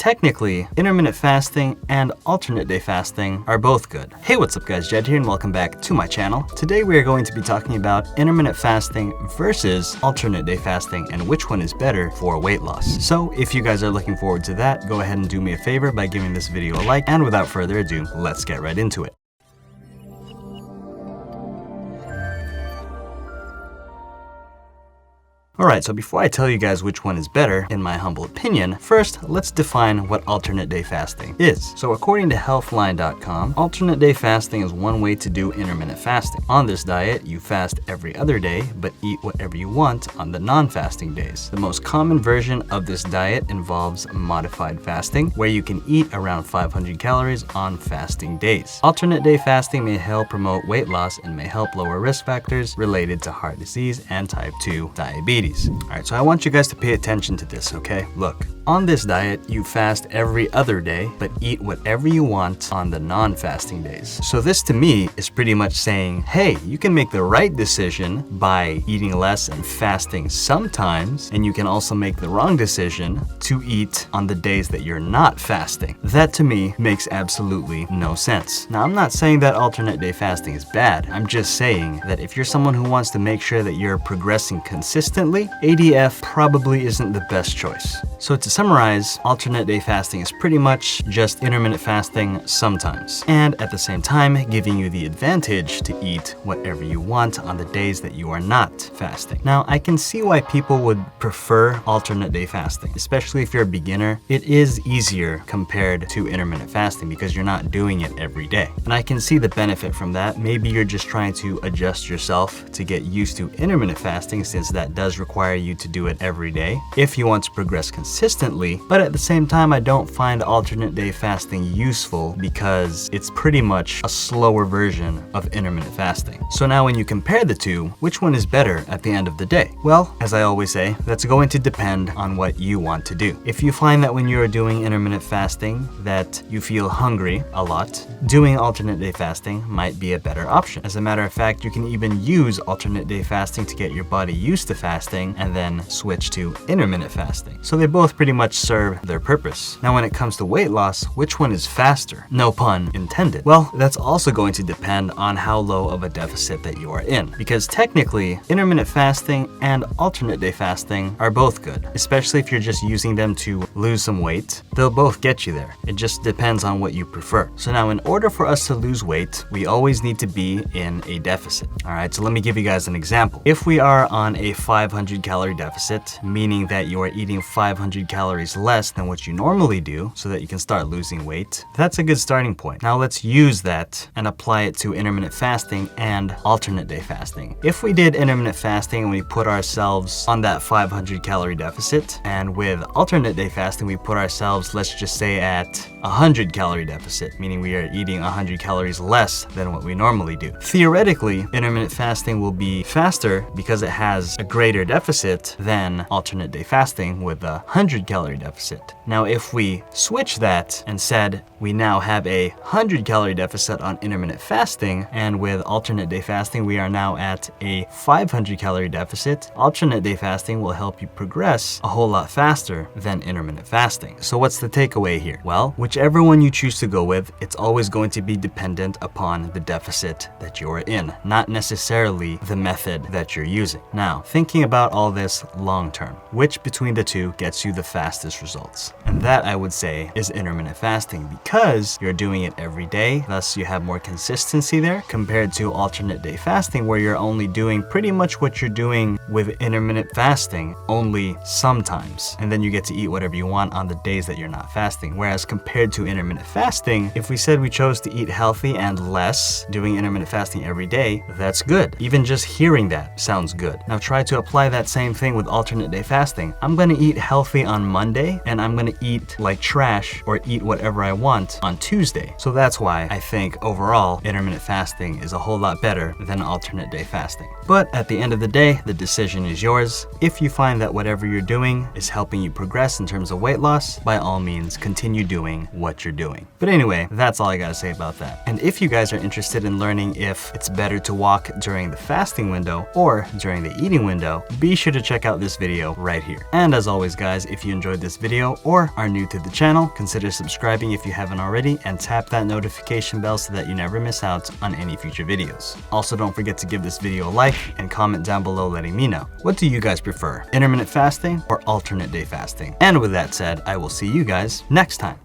technically, intermittent fasting and alternate day fasting are both good. Hey, what's up guys, Jed here and welcome back to my channel. Today we are going to be talking about intermittent fasting versus alternate day fasting and which one is better for weight loss. So if you guys are looking forward to that, go ahead and do me a favor by giving this video a like, and without further ado, let's get right into it. Alright, so before I tell you guys which one is better, in my humble opinion, first let's define what alternate day fasting is. So according to healthline.com, alternate day fasting is one way to do intermittent fasting. On this diet, you fast every other day, but eat whatever you want on the non-fasting days. The most common version of this diet involves modified fasting, where you can eat around 500 calories on fasting days. Alternate day fasting may help promote weight loss and may help lower risk factors related to heart disease and type 2 diabetes. Alright, so I want you guys to pay attention to this, okay? Look, on this diet, you fast every other day, but eat whatever you want on the non-fasting days. So this to me is pretty much saying, hey, you can make the right decision by eating less and fasting sometimes, and you can also make the wrong decision to eat on the days that you're not fasting. That to me makes absolutely no sense. Now, I'm not saying that alternate day fasting is bad. I'm just saying that if you're someone who wants to make sure that you're progressing consistently, ADF probably isn't the best choice. So to summarize, alternate day fasting is pretty much just intermittent fasting sometimes, and at the same time giving you the advantage to eat whatever you want on the days that you are not fasting. Now, I can see why people would prefer alternate day fasting, especially if you're a beginner. It is easier compared to intermittent fasting because you're not doing it every day. And I can see the benefit from that. Maybe you're just trying to adjust yourself to get used to intermittent fasting, since that does require you to do it every day if you want to progress consistently. But at the same time, I don't find alternate day fasting useful because it's pretty much a slower version of intermittent fasting. So now when you compare the two, which one is better at the end of the day? Well, as I always say, that's going to depend on what you want to do. If you find that when you're doing intermittent fasting that you feel hungry a lot, doing alternate day fasting might be a better option. As a matter of fact, you can even use alternate day fasting to get your body used to fasting and then switch to intermittent fasting. So they both pretty much serve their purpose. Now, when it comes to weight loss, which one is faster? No pun intended. Well, that's also going to depend on how low of a deficit that you are in, because technically, intermittent fasting and alternate day fasting are both good, especially if you're just using them to lose some weight. They'll both get you there. It just depends on what you prefer. So now, in order for us to lose weight, we always need to be in a deficit. All right, so let me give you guys an example. If we are on a 500 calorie deficit, meaning that you are eating 500 calories less than what you normally do so that you can start losing weight, that's a good starting point. Now let's use that and apply it to intermittent fasting and alternate day fasting. If we did intermittent fasting and we put ourselves on that 500 calorie deficit, and with alternate day fasting we put ourselves, let's just say, at 100 calorie deficit, meaning we are eating 100 calories less than what we normally do. Theoretically, intermittent fasting will be faster because it has a greater deficit than alternate day fasting with a 100 calorie deficit. Now, if we switch that and said we now have a 100 calorie deficit on intermittent fasting, and with alternate day fasting we are now at a 500 calorie deficit, alternate day fasting will help you progress a whole lot faster than intermittent fasting. So what's the takeaway here? Well, whichever one you choose to go with, it's always going to be dependent upon the deficit that you're in, not necessarily the method that you're using. Now, thinking about all this long term, which between the two gets you the fastest results? And that, I would say, is intermittent fasting, because you're doing it every day, thus you have more consistency there, compared to alternate day fasting where you're only doing pretty much what you're doing with intermittent fasting, only sometimes, and then you get to eat whatever you want on the days that you're not fasting. Whereas compared to intermittent fasting, if we said we chose to eat healthy and less doing intermittent fasting every day, that's good. Even just hearing that sounds good. Now try to apply that same thing with alternate day fasting. I'm gonna eat healthy on Monday, and I'm gonna eat like trash or eat whatever I want on Tuesday. So that's why I think overall intermittent fasting is a whole lot better than alternate day fasting. But at the end of the day, the decision is yours. If you find that whatever you're doing is helping you progress in terms of weight loss, by all means continue doing what you're doing. But anyway, that's all I gotta say about that. And if you guys are interested in learning if it's better to walk during the fasting window or during the eating window, be sure to check out this video right here. And as always guys, if you you enjoyed this video or are new to the channel, consider subscribing if you haven't already, and tap that notification bell so that you never miss out on any future videos. Also, don't forget to give this video a like and comment down below letting me know. What do you guys prefer, intermittent fasting or alternate day fasting? And with that said, I will see you guys next time.